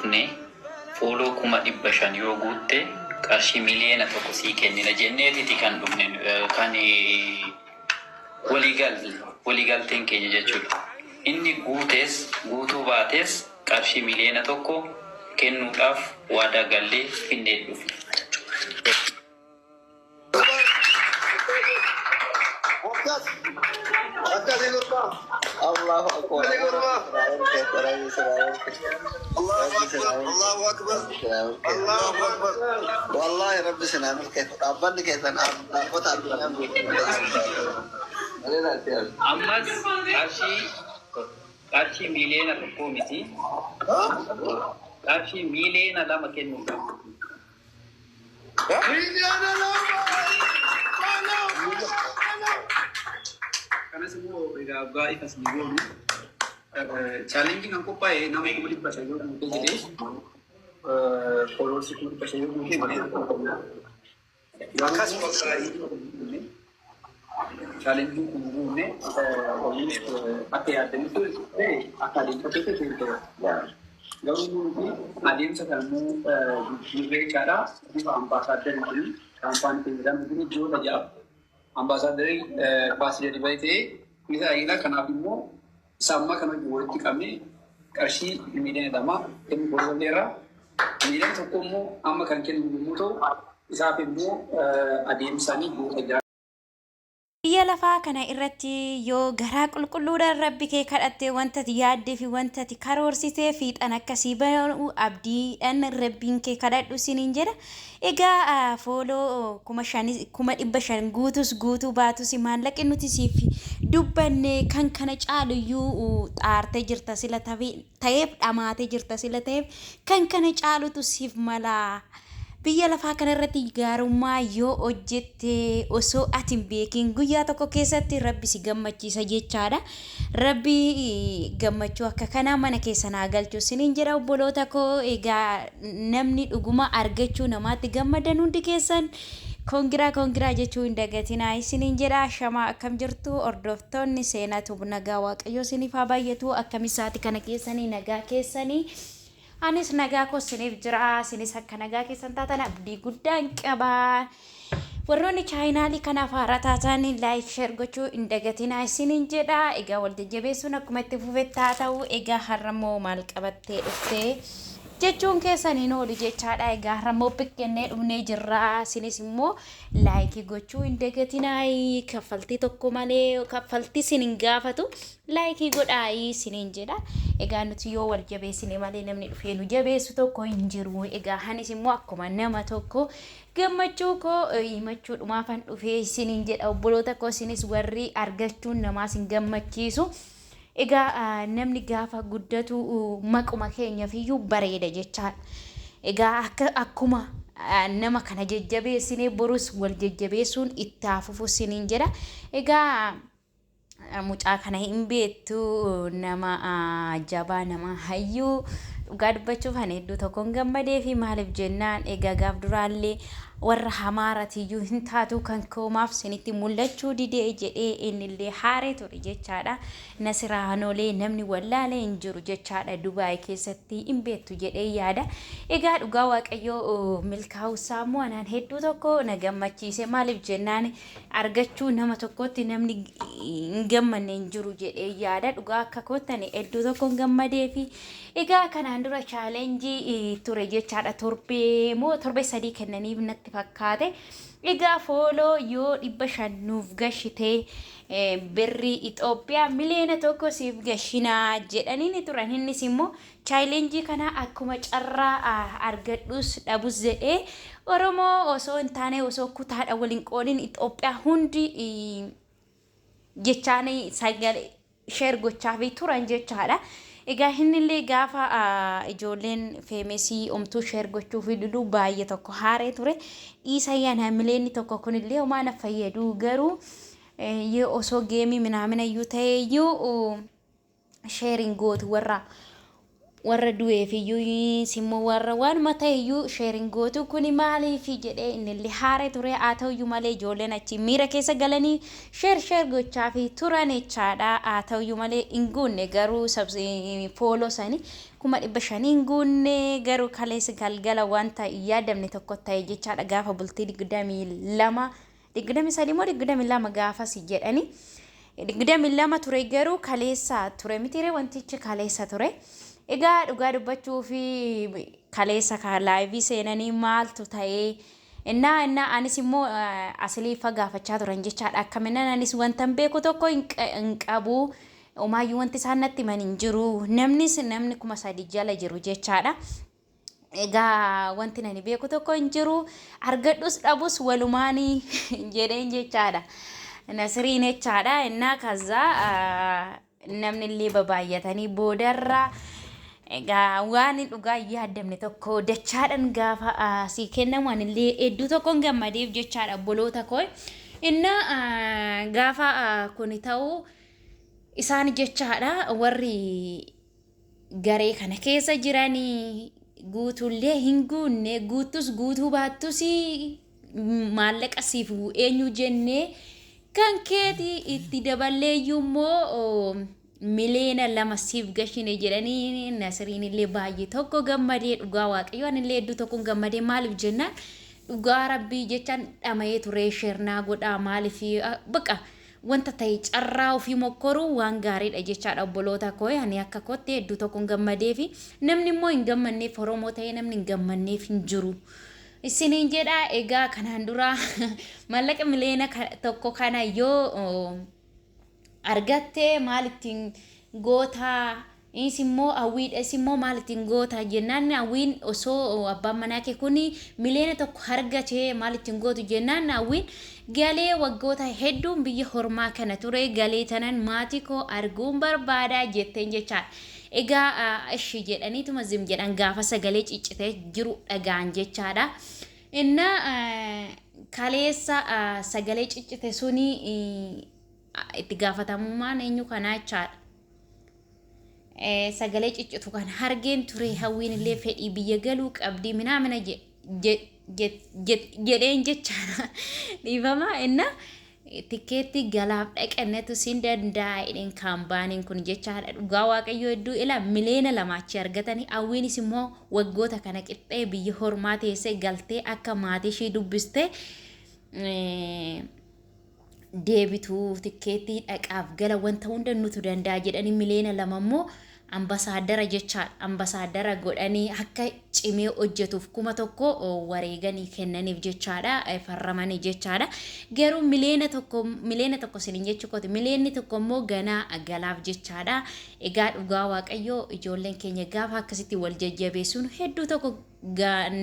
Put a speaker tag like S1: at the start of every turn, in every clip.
S1: dhufne fooloo 500 yoo guutte qarshii miliyoona tokko sii kennina jenneeti kan dhufne kan waliigalteen keenya jechuudha. Inni guutuu baates qarshii miliyoona tokko kennuudhaaf waadaa gallee finnee dhufne.
S2: الله أكبر الله أكبر والله رب سلامك كيف أبنك كيف أنا
S1: أمس أرشي ميلين الحكومتي أرشي ميلين لا مكان karena semua beda itu sendiri. Challenging angko pa nama yang boleh baca juga mungkin jadi followers itu baca juga mungkin mana. Maka semua ini challenging ini pakai ada itu akademik itu. Gaul mungkin ada yang sekarang juga cara di ambassador ini kampanye pemilihan mungkin juga saja. Ambassador pasti jadi baik bisa ila kenapa sama karena buat kami kasih media dama yang boleh media tokomu ama kan kini mutu bisa pembu adim sani buat
S3: Biyya lafaa kana irratti yoo garaa qulqulluudhaan rabbi kee kadhattee wanta yaaddee fi wanta karoorsitee fiixan akkasii bahu abdiidhaan rabbiin kee kadhadhu siniin jedha. Egaa fooloo 500,000 guutuu baatus maallaqni nuti siif dubbanne kan kana caaluyyuu xaartee jirta sila ta'eef dhamaatee jirta sila ta'eef kan kana caalutu siif mala. Biyya lafaa kanarratti gaarummaa yoo hojjette osoo ati hin beekin guyyaa tokko keessatti rabbi si gammachiisa jechaadha. Rabbi gammachuu akka kanaa mana keessa naa galchu siniin jedha obboloota koo. Egaa namni dhuguma argachuu namaatti gammadan hundi keessan kongiraa jechuu hin dagatinaa siniin jedha. Shamaa akkam jirtu hordoftoonni seenaa tuub nagaa waaqayyoo siniif haa baay'atu. Akkamisaati kana keessanii nagaa keessanii anis nagaa ko siniif jira sinis akka nagaa keessan taatan abdii guddaan qaba. Warroonni chaayinaalii kanaaf haaraa taatan like share gochuu hin dagatinaa siniin jedha. Egaa wal jajjabeessuun akkuma itti fufettaa ta'u egaa har'ammoo maal qabattee dhuftee jechuun keessaniin oolu jechaadha. Egaa har'ammoo pikkennee dhufnee jirra. Sinis immoo like gochuu hin dagatinaa. Kaffaltii tokko malee kaffaltii sinin gaafatu like godhaa sinin jedha. Egaa nuti yoo wal jabeessine malee namni dhufee nu jabeessu tokko hin jiru. Egaa hanis immoo akkuma nama tokko gammachuu koo himachuu dhumaafan dhufee sinin jedha obboloota koo. Sinis warri argachuun namaas hin gammachiisu. Egaa namni gaafa guddatu maquma keenyafiyyuu bareeda jechaadha. Egaa akkuma nama kana jajjabeessine borus wal jajjabeessuun itti hafuuf sinin jedha. Egaa mucaa kana hin beektu nama jabaa nama hayyuu dhugaa dubbachuuf ani hedduu tokkoon gammadee fi maaliif jennaan egaa gaaf duraallee warra hamaaratiyyuu hin taatu kan koomaaf sinitti mul'achuu didee jedhee innillee haaree ture jechaadha. Nasiraanolee namni wallaalee hin jiru jechaadha Dubaay keessatti hin beektu jedhee yaada. Egaa dhugaa waaqayyoo milkaa'uusaa immoo anaan hedduu tokko na gammachiise. Maaliif jennaan argachuu nama tokkotti namni hin gammanne hin jiru jedhee yaada. Dhugaa akka koottani hedduu tokkoon gammadee fi egaa kanaan dura chaalenjii ture jechaadha. Torbee 3 kennaniif natti fakkaate. Egaa fooloo yoo 500 nuuf gashitee birrii Itoophiyaa miliyoona tokko siif gashinaa jedhanii turan. Innis immoo chaalenjii kana akkuma carraa argadhus dhabus jedhee Oromoo osoo hin taane osoo kutaadha waliin qoodin Itoophiyaa hundi jechaanii sagalee share gochaa fi turan jechaadha. Egaa innillee gaafa ijoolleen feemesii omtuu share gochuu fi duduu baay'ee tokko haaree ture. Dhiisa yana mileenni tokko kunillee homaa na fayyadu garuu yoo osoo geemii minaamina iyyuu ta'e iyyuu sharing gootu warra warra du'eef iyyuu simmoo warra waan mata iyyuu sheerin gootu kuni maaliif jedhee inni haare ture haa ta'uyyuu malee ijoolleen achi miira keessa galanii sheer gochaa fi turan jechaadha. Haa ta'uyyuu malee hin guunne garuu fooloo sanii 500 hin guunne garuu kaleessa galgala wanta yaadamne tokko ta'e jechaadha. Gaafa bultii 22 23 moo 22 gaafas jedhani 22 ture garuu kaleessa ture mitiire wantichi kaleessa ture. Egaa dhugaa dubbachuu fi kaleessa ka live seenanii maaltu ta'ee innaa anis immoo asilii fagaafachaa turan jechaadha. Akkaminan anis wanta beeku tokko hin qabu. Omaayyuu wanti isaan natti himan hin jiru. Namni 3,000 jala jiru jechaadha. Egaa wanti nani beeku tokko hin jiru. Argadhus dhabus walumaanii jedheen jechaadha. Nasriin jechaadha. Innaa kaza namni illee babaayatanii boodarra egaa waan dhugaa yaadamne tokko dachaadhaan gaafa si kennamu anillee hedduu tokkoon gammadeef jechaadha obboloota koo. Inna gaafa kun ta'u isaan jechaadha warri garee kana keessa jiranii guutullee hin guunne guutus guutuu baattus maallaqa siif eenyu jennee kan keeti itti daballeeyyuu immoo miliyoona 2 siif gashine jedhanii Nasriin illee baay'ee tokko gammadee dhugaa waaqayyoon illee hedduu tokko gammadee maaliif jennaan dhugaa rabbii jechaan dhama'ee ture sheernaa godhaa maaliif baqa wanta ta'e carraa ofii mokkoruu waan gaariidha jechaadha obboloota koo. Ani akka kootti hedduu tokko gammadee fi namni immoo hin gammanneef Oromoo ta'ee namni hin gammanneef hin jiru. Isiniin jedha egaa kanaan dura maallaqa miliyoona tokko kana yoo argatte maalittiin goota isimmoo awwiidha isimmoo maalittiin goota jennaan awwiin osoo abbaan manaa kee kun miliyoona tokko argatee maalittiin gootu jennaan awwiin galee waggoota hedduun biyya hormaa kana ture galee tanan maatii koo arguun barbaada jetteen jechaadha. Egaa ishi jedhaniituma zim jedhan gaafa sagalee ciccitee jiru dhagaan jechaadha. Inna kaleessa sagalee ciccite suni itti gaafatamummaan eenyu kanaa jechaadha. Sagalee ciccitu kan hargeen ture hawwiin illee fedhii biyya galuu qabdi minaamina jedheen jechaadha. Dhiifama inna tikeetti galaaf dhaqannetu siin danda'a jedheen kaampaaniin kun jechaadha. Dhugaa waaqayyoo hedduu ila miliyoona 2 achi argatanii hawwiinis immoo waggoota kana qixxee biyya hormaa teessee galtee akka maatii ishee dubbiste deebituu tikeetti dhaqaaf gala wanta hunda nutu danda'a jedhanii miliyoona 2 immoo ambasaadara jechaadha. Ambasaadara godhanii akka cimee hojjetuuf 1,000 wareeganii kennaniif jechaadha farramanii jechaadha. Garuu miliyoona tokko sinin jechuukooti miliyoonni tokko immoo ganaa galaaf jechaadha. Egaa dhugaa waaqayyoo ijoolleen keenya gaafa akkasitti wal jajjabeessuun hedduu tokko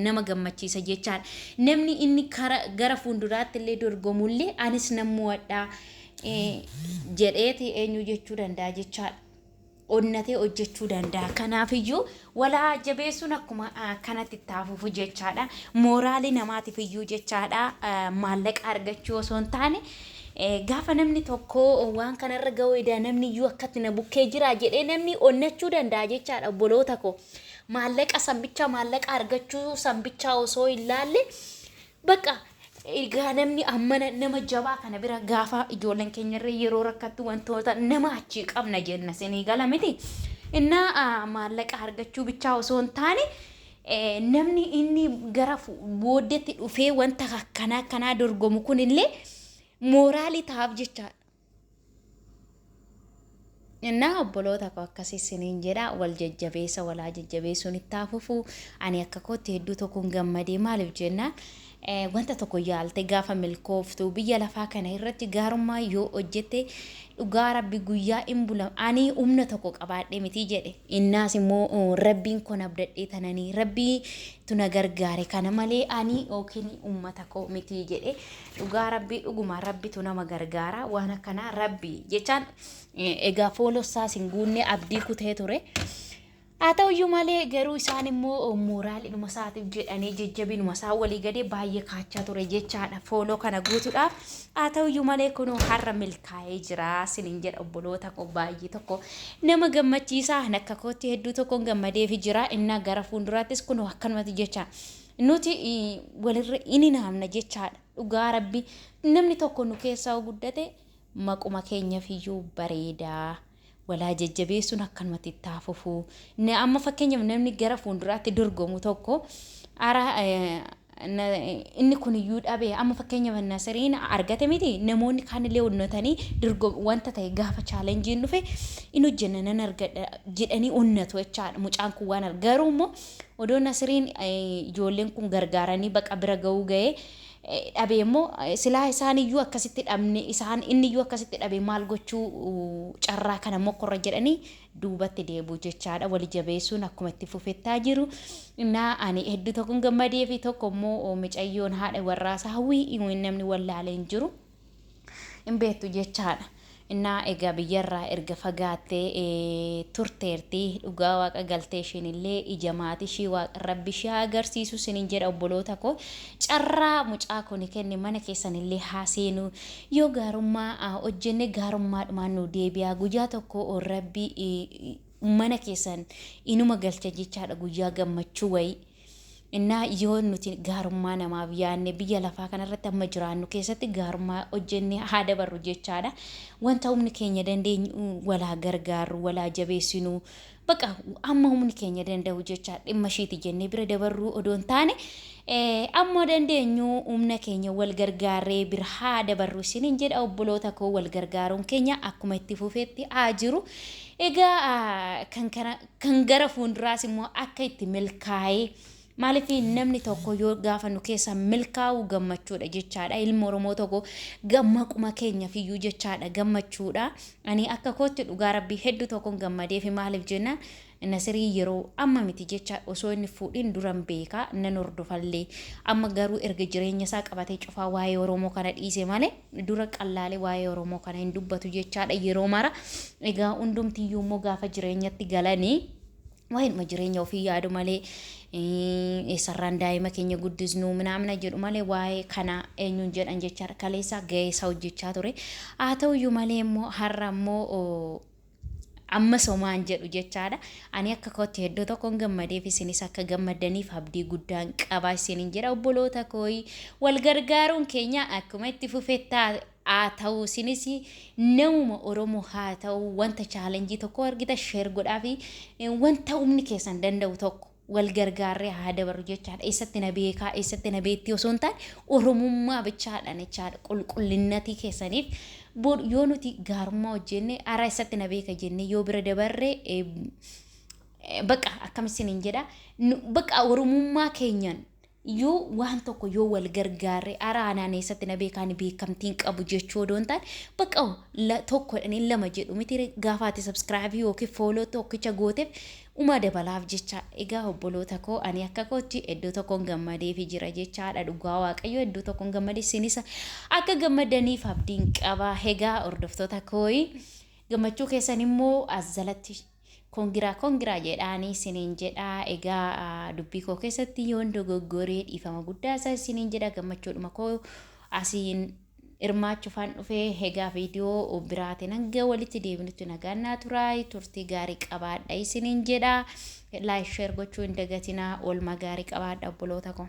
S3: nama gammachiisa jechaadha. Namni inni gara fuulduraatti illee dorgomullee anis nammuwadha jedheeti eenyu jechuu danda'a jechaadha. Onnatee hojjechuu danda'a. Kanaafiyyuu walaa jabeessuun akkuma kanatti taafuuf jechaadha. Mooraalii namaatiif iyyuu jechaadha. Maallaqa argachuu osoo hin taane gaafa namni tokko waan kanarra ga'uudha namni iyyuu akkatti na bukkee jira jedhee namni onnachuu danda'a jechaadha obboloota koo. Maallaqa argachuu sambicha osoo hin laalle baqa egaa namni amma nama jabaa kana bira gaafa ijoolleen keenyarra yeroo rakkattu wantoota nama achi qabna jenna sinii gala miti. Inna maallaqa argachuu bichaa osoo hin taane namni inni gara booddeetti dhufee wanta akkanaa dorgomu kunillee mooraalii taaf jechaadha. Inna obboloota koo akkasii siniin jedha wal jajjabeessa walaa jajjabeessuun itti hafufu ani akka kootti hedduu tokko gammadee maaliif jennaan wanta tokko yaalte gaafa milkooftu biyya lafaa kana irratti gaarummaa yoo hojjette dhugaa rabbi guyyaa hin bulam ani humna tokko qabaadhe miti jedhe. Innaas immoo rabbiin kun abdadhee tananii rabbii tuna gargaare kana malee ani yookiin ummata koo miti jedhe. Dhugaa rabbii dhuguma rabbi tu nama gargaara waan akkanaa rabbi jechaan egaa foolossaa sin guunne abdii kutee ture. Atauyyu malee garuu isaan immoo mooraalidhuma isaatiif jedhanii jajjabinuma isaa walii gadee baay'ee kaachaa ture jechaadha fooloo kana guutuudhaaf. Atauyyu malee kun har'a milkaa'ee jira sinin jedha obboloota koo baay'ee tokko nama gammachiisaa akka kootti hedduu tokko gammadeef jira inni gara fuulduraattis kun akkanumatti jecha nuti walirra inni naamna jechaadha dhugaa rabbi namni tokko nu keessaa guddate maquma keenyaaf iyyuu bareedaa. Walaa jajjabeessuun akkanumatti taafufu ne amma fakkeenyaaf namni gara fuulduraatti dorgomu tokko ara inni kun iyyuu dhabe amma fakkeenyaaf Nasiriin argate miti namoonni kaanillee onnatanii dorgomu wanta ta'e gaafa chaalenjiin dhufe inni hojjennan argadha jedhanii onnatu jechaadha mucaan kun waan garuu immoo odoo Nasiriin ijoolleen kun gargaaranii baqa bira ga'uu ga'ee dhabe immoo silaa isaan iyyuu akkasitti dhabne isaan inni iyyuu akkasitti dhabe maal gochuu carraa kana mokkorra jedhanii duubatti deebi'u jechaadha wali jabeessuun akkuma itti fufettaa jiru innaa ani hedduu tokkoon gammadee fi tokko immoo micayyoon haadha warraasaa hawwii namni wallaaleen jiru hin beektu jechaadha. Innaa egaa biyyarraa erga fagaattee turteerti dhugaa waaqa galtee ishiinillee ija maatii ishii waaqa rabbi ishee agarsiisu sinin jedha obboloota koo carraa mucaa kun kenne mana keessanillee haaseenu yoo gaarummaa hojjenne gaarummaadhumaan nu deebi'aa guyyaa tokko rabbi mana keessan inuma galcha jechaadha guyyaa gammachuu wayii. Innaa yoo nuti gaarummaa namaaf yaanne biyya lafaa kanarratti amma jiraannu keessatti gaarummaa hojjenne haada barru jechaadha. Wanta humni keenya dandeenyu walaa gargaaru walaa jabeessinu baqa amma humni keenya danda'u jechaadha dhimma ishiiti jennee bira dabarruu odoon taane amma dandeenyu humna keenya wal gargaarree bira haada barru sinin jedha obboloota koo wal gargaaruun keenya akkuma itti fufeetti haa jiru. Egaa kan gara fuulduraas immoo akka itti milkaa'ee maaliif namni tokko yoo gaafa nu keessa milkaa'u gammachuudha jechaadha ilma Oromoo tokko gammaquma keenyaaf iyyuu jechaadha gammachuudha ani akka kootti dhugaa rabbii hedduu tokko gammadee fi maaliif jenna Nasirii yeroo amma miti jecha osoo inni fuudhin duran beekaa nan hordofallee amma garuu erga jireenya isaa qabatee cufaa waa'ee Oromoo kana dhiise malee dura qallaalee waa'ee Oromoo kana hin dubbatu jechaadha yeroo mara egaa hundumtiyyuu immoo gaafa jireenyatti galanii waa'ee jireenya ofii yaadu malee sarraan daa'ima keenya guddisnu minamna jedhu malee waa'ee kana eenyuun jedhan jechaadha kaleessa ga'ee isaa hojjechaa ture haa ta'uyyuu malee immoo har'a immoo amma somaan jedhu jechaadha ani akka kootti hedduu tokkoon gammadee fi isinis akka gammadaniif abdii guddaan qabaa isiniin jedha obboloota kooyi wal gargaaruun keenya akkuma itti fufettaa haa ta'u isinis namuma Oromoo haa ta'u wanta chaalenjii tokko argita sheer godhaa fi wanta humni keessan danda'u tokko wal gargaarree haa dabaru jechaadha eessatti na beekaa eessatti na beetti osoo hin taane Oromummaa bichaadhaan jechaadha qulqullinnatii keessaniif yoo nuti gaarummaa hojjenne ara eessatti na beeka jenne yoo bira dabarree baqa akkamisin jedha baqa Oromummaa keenyan yoo waan tokko yoo wal gargaarree ara anaan eessatti na beekaan beekamtiin qabu jechuu odoon taane baqa tokko lama jedhu miti gaafaati subscribe yookiin follow tokkicha gooteef uma dabalaaf jecha egaa obboloota koo ani akka kootti hedduu tokkoon gammadee fi jira jechaadha dhugaa waaqayyo hedduu tokkoon gammadee sinisa akka gammadaniif abdiin qaba egaa hordoftoota kooyi gammachuu keessan immoo azalatti kongiraa jedhaanii siniin jedha egaa dubbii koo keessatti yoon dogoggoree dhiifama guddaa isaa siniin jedha gammachuudhuma koo asiin irmaachuufaan dhufee egaa viidiyoo biraatiin hanga walitti deebinutti nagaannaa turaa turtii gaarii qabaadha isiniin jedha laayik sheer gochuu hin dagatinaa oolmaa gaarii qabaadha obboloota koo.